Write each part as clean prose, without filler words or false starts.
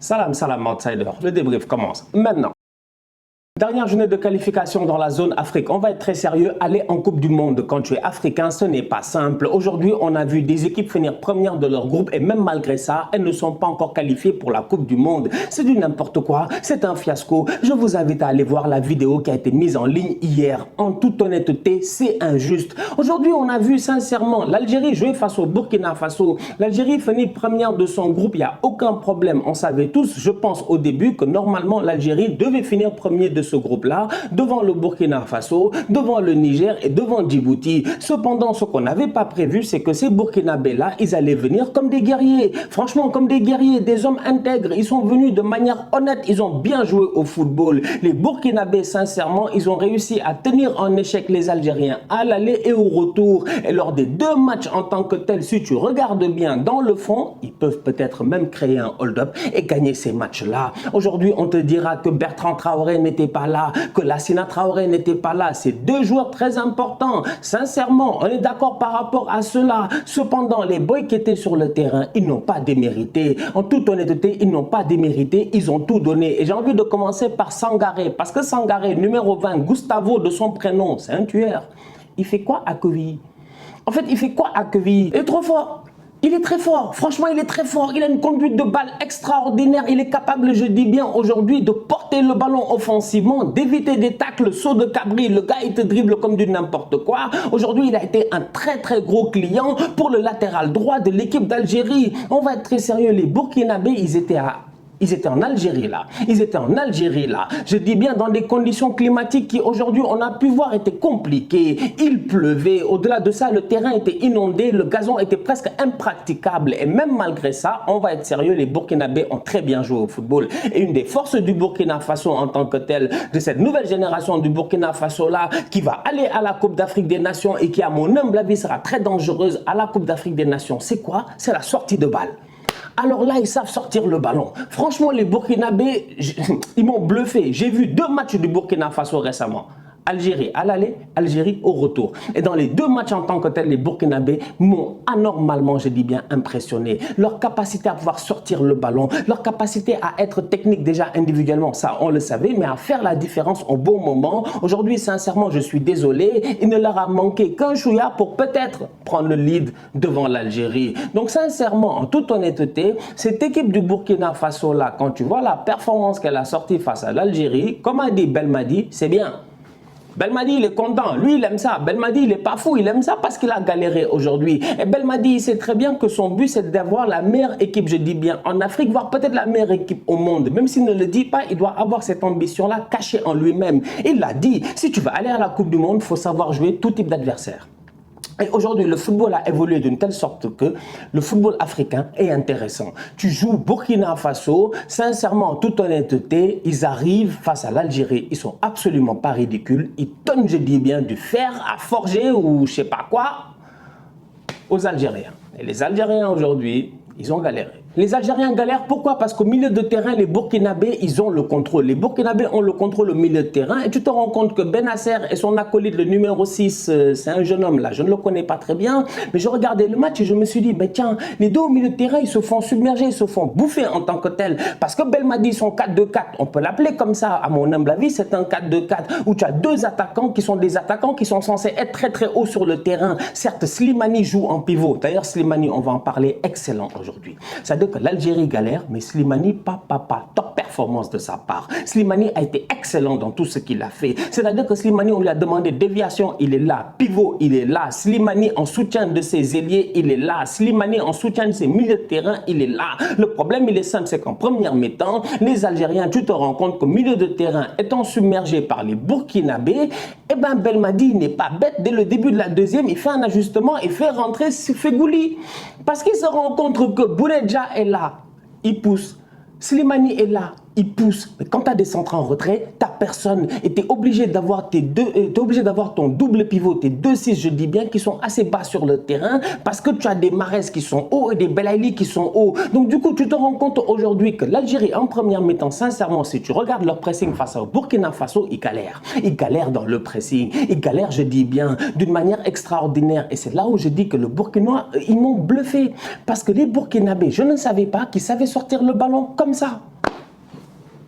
Salam, salam, outsider. Le débrief commence maintenant. Dernière journée de qualification dans la zone Afrique. On va être très sérieux. Aller en Coupe du Monde quand tu es africain, ce n'est pas simple. Aujourd'hui, on a vu des équipes finir premières de leur groupe et même malgré ça, elles ne sont pas encore qualifiées pour la Coupe du Monde. C'est du n'importe quoi. C'est un fiasco. Je vous invite à aller voir la vidéo qui a été mise en ligne hier. En toute honnêteté, c'est injuste. Aujourd'hui, on a vu sincèrement l'Algérie jouer face au Burkina Faso. L'Algérie finit première de son groupe. Il n'y a aucun problème. On savait tous, je pense au début, que normalement l'Algérie devait finir premier de ce groupe-là, devant le Burkina Faso, devant le Niger et devant Djibouti. Cependant, ce qu'on n'avait pas prévu, c'est que ces Burkinabés-là, ils allaient venir comme des guerriers. Franchement, comme des guerriers, des hommes intègres. Ils sont venus de manière honnête. Ils ont bien joué au football. Les Burkinabés, sincèrement, ils ont réussi à tenir en échec les Algériens à l'aller et au retour. Et lors des deux matchs en tant que tels, si tu regardes bien dans le fond, ils peuvent peut-être même créer un hold-up et gagner ces matchs-là. Aujourd'hui, on te dira que Bertrand Traoré n'était pas là, que Lassina Traoré n'était pas là. C'est deux joueurs très importants. Sincèrement, on est d'accord par rapport à cela. Cependant, les boys qui étaient sur le terrain, ils n'ont pas démérité. En toute honnêteté, ils n'ont pas démérité. Ils ont tout donné. Et j'ai envie de commencer par Sangaré. Parce que Sangaré, numéro 20, Gustavo de son prénom, c'est un tueur. Il fait quoi à Quevilly? En fait, il fait quoi à Quevilly? Il est trop fort. Il est très fort, franchement il est très fort, il a une conduite de balle extraordinaire, il est capable, je dis bien aujourd'hui, de porter le ballon offensivement, d'éviter des tacles, sauts de cabri, le gars il te dribble comme du n'importe quoi. Aujourd'hui il a été un très gros client pour le latéral droit de l'équipe d'Algérie. On va être très sérieux, les Burkinabés ils étaient en Algérie là. Ils étaient en Algérie là. Je dis bien dans des conditions climatiques qui aujourd'hui on a pu voir étaient compliquées. Il pleuvait. Au-delà de ça, le terrain était inondé. Le gazon était presque impraticable. Et même malgré ça, on va être sérieux, les Burkinabés ont très bien joué au football. Et une des forces du Burkina Faso en tant que telle, de cette nouvelle génération du Burkina Faso là, qui va aller à la Coupe d'Afrique des Nations et qui à mon humble avis sera très dangereuse à la Coupe d'Afrique des Nations, c'est quoi? C'est la sortie de balle. Alors là, ils savent sortir le ballon. Franchement, les Burkinabés, ils m'ont bluffé. J'ai vu deux matchs du Burkina Faso récemment. Algérie à l'aller, Algérie au retour. Et dans les deux matchs en tant que tel, les Burkinabés m'ont anormalement, je dis bien, impressionné. Leur capacité à pouvoir sortir le ballon, leur capacité à être technique déjà individuellement, ça on le savait, mais à faire la différence au bon moment. Aujourd'hui, sincèrement, je suis désolé, il ne leur a manqué qu'un chouïa pour peut-être prendre le lead devant l'Algérie. Donc sincèrement, en toute honnêteté, cette équipe du Burkina Faso là, quand tu vois la performance qu'elle a sortie face à l'Algérie, comme a dit Belmadi, c'est bien. Belmadi, il est content. Lui, il aime ça. Belmadi, il n'est pas fou. Il aime ça parce qu'il a galéré aujourd'hui. Et Belmadi, il sait très bien que son but, c'est d'avoir la meilleure équipe, je dis bien, en Afrique, voire peut-être la meilleure équipe au monde. Même s'il ne le dit pas, il doit avoir cette ambition-là cachée en lui-même. Il l'a dit. Si tu veux aller à la Coupe du Monde, il faut savoir jouer tout type d'adversaire. Et aujourd'hui, le football a évolué d'une telle sorte que le football africain est intéressant. Tu joues Burkina Faso, sincèrement, en toute honnêteté, ils arrivent face à l'Algérie. Ils sont absolument pas ridicules. Ils donnent, je dis bien, du fer à forger ou je sais pas quoi aux Algériens. Et les Algériens aujourd'hui, ils ont galéré. Les Algériens galèrent, pourquoi? Parce qu'au milieu de terrain, les Burkinabés, ils ont le contrôle. Les Burkinabés ont le contrôle au milieu de terrain et tu te rends compte que Benasser et son acolyte, le numéro 6, c'est un jeune homme là, je ne le connais pas très bien, mais je regardais le match et je me suis dit, ben tiens, les deux au milieu de terrain, ils se font submerger, ils se font bouffer en tant que tel. Parce que Belmadi, son 4-2-4, on peut l'appeler comme ça, à mon humble avis, c'est un 4-2-4 où tu as deux attaquants qui sont des attaquants qui sont censés être très haut sur le terrain. Certes, Slimani joue en pivot. D'ailleurs, Slimani, on va en parler, excellent aujourd'hui. C'est-à-dire que l'Algérie galère, mais Slimani, top performance de sa part. Slimani a été excellent dans tout ce qu'il a fait. C'est-à-dire que Slimani, on lui a demandé déviation, il est là. Pivot, il est là. Slimani en soutien de ses ailiers, il est là. Slimani en soutien de ses milieux de terrain, il est là. Le problème, il est simple, c'est qu'en première mi-temps, les Algériens, tu te rends compte qu'au milieu de terrain, étant submergés par les Burkinabés, eh ben Belmadi n'est pas bête. Dès le début de la deuxième, il fait un ajustement et fait rentrer Fegouli. Parce qu'il se rend compte que Bounedjah est là, il pousse. Slimani est là, ils poussent. Mais quand tu as des centres en retrait, tu n'as personne. Et tu es obligé d'avoir ton double pivot, tes 2-6, je dis bien, qui sont assez bas sur le terrain parce que tu as des Mahrez qui sont hauts et des Belaïli qui sont hauts. Donc du coup, tu te rends compte aujourd'hui que l'Algérie, en première mi-temps, sincèrement, si tu regardes leur pressing face au Burkina Faso, ils galèrent. Ils galèrent dans le pressing. Ils galèrent, je dis bien, d'une manière extraordinaire. Et c'est là où je dis que le Burkina, ils m'ont bluffé. Parce que les Burkinabés, je ne savais pas qu'ils savaient sortir le ballon comme ça.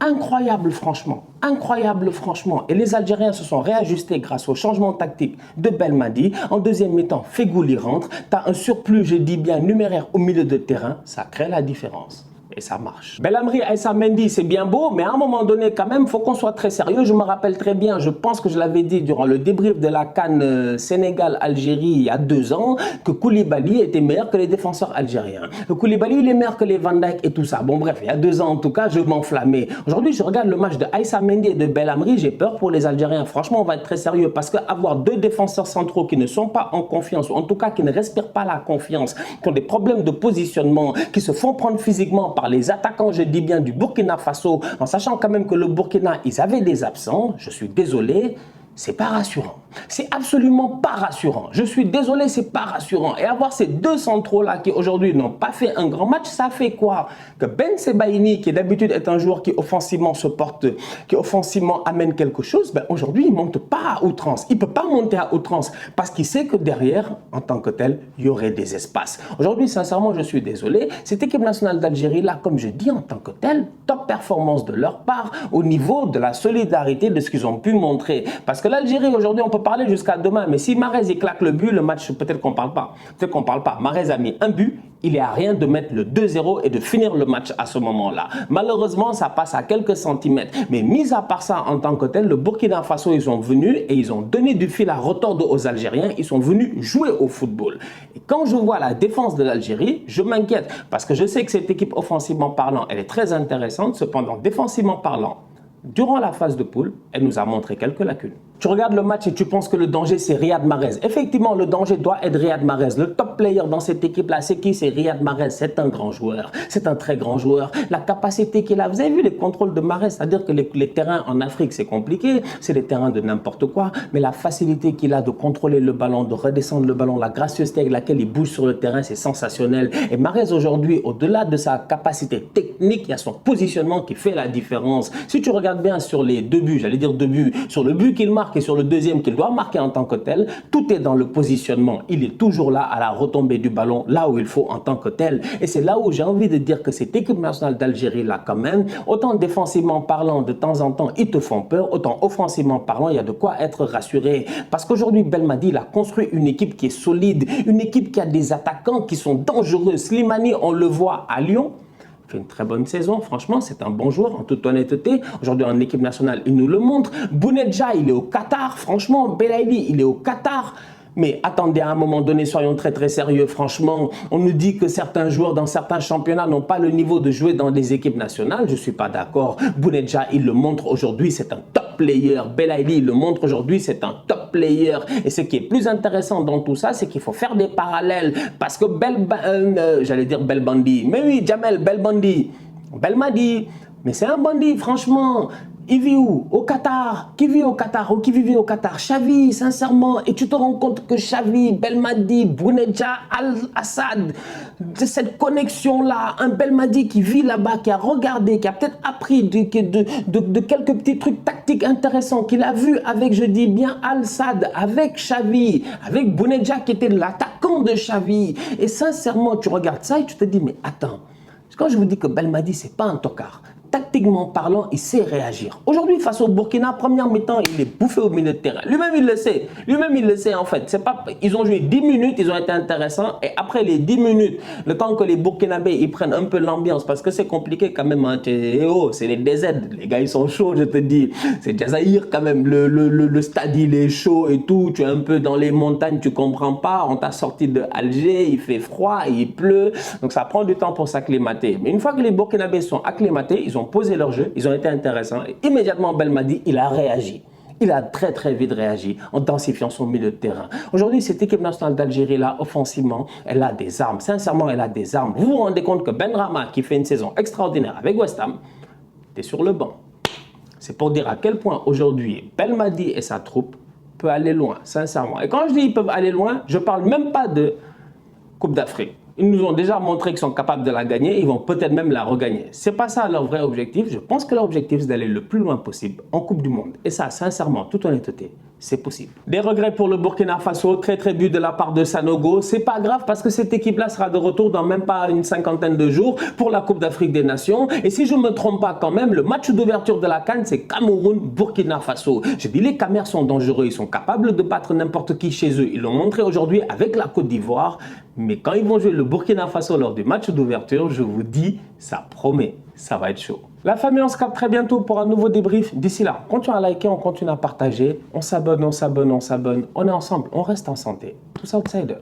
Incroyable franchement, incroyable franchement. Et les Algériens se sont réajustés grâce au changement tactique de Belmadi. En deuxième mi-temps, Fegouli rentre. Tu as un surplus, je dis bien, numéraire au milieu de terrain. Ça crée la différence. Et ça marche. Belhamri, Aïssa Mendy, c'est bien beau, mais à un moment donné, quand même, il faut qu'on soit très sérieux. Je me rappelle très bien, je pense que je l'avais dit durant le débrief de la CAN Sénégal-Algérie il y a 2 ans, que Koulibaly était meilleur que les défenseurs algériens. Que Koulibaly, il est meilleur que les Van Dijk et tout ça. Bon, bref, il y a 2 ans, en tout cas, je m'enflammais. Aujourd'hui, je regarde le match de Aïssa Mendy et de Belhamri, j'ai peur pour les Algériens. Franchement, on va être très sérieux parce qu'avoir 2 défenseurs centraux qui ne sont pas en confiance, ou en tout cas qui ne respirent pas la confiance, qui ont des problèmes de positionnement, qui se font prendre physiquement par les attaquants, je dis bien, du Burkina Faso, en sachant quand même que le Burkina, ils avaient des absents, je suis désolé, c'est pas rassurant. C'est absolument pas rassurant. Je suis désolé, c'est pas rassurant. Et avoir ces 2 centraux-là qui aujourd'hui n'ont pas fait un grand match, ça fait quoi? Que Ben Sebaini, qui d'habitude est un joueur qui offensivement se porte, qui offensivement amène quelque chose, ben aujourd'hui il ne monte pas à outrance. Il ne peut pas monter à outrance parce qu'il sait que derrière, en tant que tel, il y aurait des espaces. Aujourd'hui, sincèrement, je suis désolé. Cette équipe nationale d'Algérie, là, comme je dis, en tant que tel, top performance de leur part au niveau de la solidarité de ce qu'ils ont pu montrer. Parce que l'Algérie, aujourd'hui, on peut parler jusqu'à demain, mais si Mahrez il claque le but, le match, peut-être qu'on ne parle pas. Peut-être qu'on ne parle pas. Mahrez a mis un but, il est à rien de mettre le 2-0 et de finir le match à ce moment-là. Malheureusement, ça passe à quelques centimètres. Mais mis à part ça, en tant que tel, le Burkina Faso, ils sont venus et ils ont donné du fil à retordre aux Algériens. Ils sont venus jouer au football. Et quand je vois la défense de l'Algérie, je m'inquiète parce que je sais que cette équipe, offensivement parlant, elle est très intéressante. Cependant, défensivement parlant, durant la phase de poule, elle nous a montré quelques lacunes. Tu regardes le match et tu penses que le danger, c'est Riyad Mahrez. Effectivement, le danger doit être Riyad Mahrez. Le top player dans cette équipe-là, c'est qui? C'est Riyad Mahrez. C'est un grand joueur. C'est un très grand joueur. La capacité qu'il a, vous avez vu les contrôles de Mahrez, c'est-à-dire que les terrains en Afrique, c'est compliqué. C'est des terrains de n'importe quoi. Mais la facilité qu'il a de contrôler le ballon, de redescendre le ballon, la gracieuseté avec laquelle il bouge sur le terrain, c'est sensationnel. Et Mahrez, aujourd'hui, au-delà de sa capacité technique, il y a son positionnement qui fait la différence. Si tu regardes bien sur les 2 buts, j'allais dire 2 buts, sur le but qu'il marque et sur le deuxième qu'il doit marquer en tant que tel, tout est dans le positionnement. Il est toujours là à la retombée du ballon, là où il faut en tant que tel. Et c'est là où j'ai envie de dire que cette équipe nationale d'Algérie là quand même, autant défensivement parlant, de temps en temps, ils te font peur, autant offensivement parlant, il y a de quoi être rassuré. Parce qu'aujourd'hui, Belmadi, il a construit une équipe qui est solide, une équipe qui a des attaquants qui sont dangereux. Slimani, on le voit à Lyon, fait une très bonne saison, franchement, c'est un bon joueur en toute honnêteté. Aujourd'hui en équipe nationale, il nous le montre. Bounedjah, il est au Qatar, franchement. Belaïli, il est au Qatar. Mais attendez, à un moment donné, soyons très très sérieux, franchement. On nous dit que certains joueurs dans certains championnats n'ont pas le niveau de jouer dans des équipes nationales. Je ne suis pas d'accord. Bounedjah, il le montre aujourd'hui, c'est un top player. Belaïli, il le montre aujourd'hui, c'est un top player. Et ce qui est plus intéressant dans tout ça, c'est qu'il faut faire des parallèles. Parce que j'allais dire Belbandi. Mais oui, Jamel Belbandi. Belmadi. Mais c'est un bandit, franchement. Il vit où? Au Qatar. Qui vit au Qatar? Ou qui vivait au Qatar? Xavi, sincèrement. Et tu te rends compte que Xavi, Belmadi, Bounedjah, Al-Assad, de cette connexion-là, un Belmadi qui vit là-bas, qui a regardé, qui a peut-être appris de quelques petits trucs tactiques intéressants, qu'il a vu avec, je dis bien, Al-Assad, avec Xavi, avec Bounedjah qui était l'attaquant de Xavi. Et sincèrement, tu regardes ça et tu te dis, mais attends, quand je vous dis que Belmadi, c'est pas un tocard, tactiquement parlant, il sait réagir. Aujourd'hui, face au Burkina, première mi-temps, il est bouffé au milieu de terrain. Lui-même, il le sait. Lui-même, il le sait, en fait. C'est pas, ils ont joué 10 minutes, ils ont été intéressants. Et après les 10 minutes, le temps que les Burkinabés, ils prennent un peu l'ambiance, parce que c'est compliqué quand même. Hein. Oh, c'est les DZ. Les gars, ils sont chauds, je te dis. C'est Jazaïr quand même. Le stade, il est chaud et tout. Tu es un peu dans les montagnes, tu comprends pas. On t'a sorti de Alger, il fait froid, il pleut. Donc, ça prend du temps pour s'acclimater. Mais une fois que les Burkinabés sont acclimatés, ils ont posé leur jeu, ils ont été intéressants. Et immédiatement, Belmadi, il a réagi. Il a très très vite réagi en densifiant son milieu de terrain. Aujourd'hui, cette équipe nationale d'Algérie là, offensivement, elle a des armes. Sincèrement, elle a des armes. Vous vous rendez compte que Benrahma, qui fait une saison extraordinaire avec West Ham, était sur le banc. C'est pour dire à quel point aujourd'hui, Belmadi et sa troupe peuvent aller loin, sincèrement. Et quand je dis ils peuvent aller loin, je ne parle même pas de Coupe d'Afrique. Ils nous ont déjà montré qu'ils sont capables de la gagner, ils vont peut-être même la regagner. Ce n'est pas ça leur vrai objectif. Je pense que leur objectif, c'est d'aller le plus loin possible en Coupe du Monde. Et ça, sincèrement, toute honnêteté, c'est possible. Des regrets pour le Burkina Faso, très but de la part de Sanogo. C'est pas grave parce que cette équipe-là sera de retour dans même pas une cinquantaine de jours pour la Coupe d'Afrique des Nations. Et si je ne me trompe pas quand même, le match d'ouverture de la CAN, c'est Cameroun-Burkina Faso. Je dis, les Camers sont dangereux, ils sont capables de battre n'importe qui chez eux. Ils l'ont montré aujourd'hui avec la Côte d'Ivoire. Mais quand ils vont jouer le Burkina Faso lors du match d'ouverture, je vous dis, ça promet, ça va être chaud. La famille, on se capte très bientôt pour un nouveau débrief. D'ici là, continuez à liker, on continue à partager. On s'abonne, on est ensemble, on reste en santé. Tous outsiders.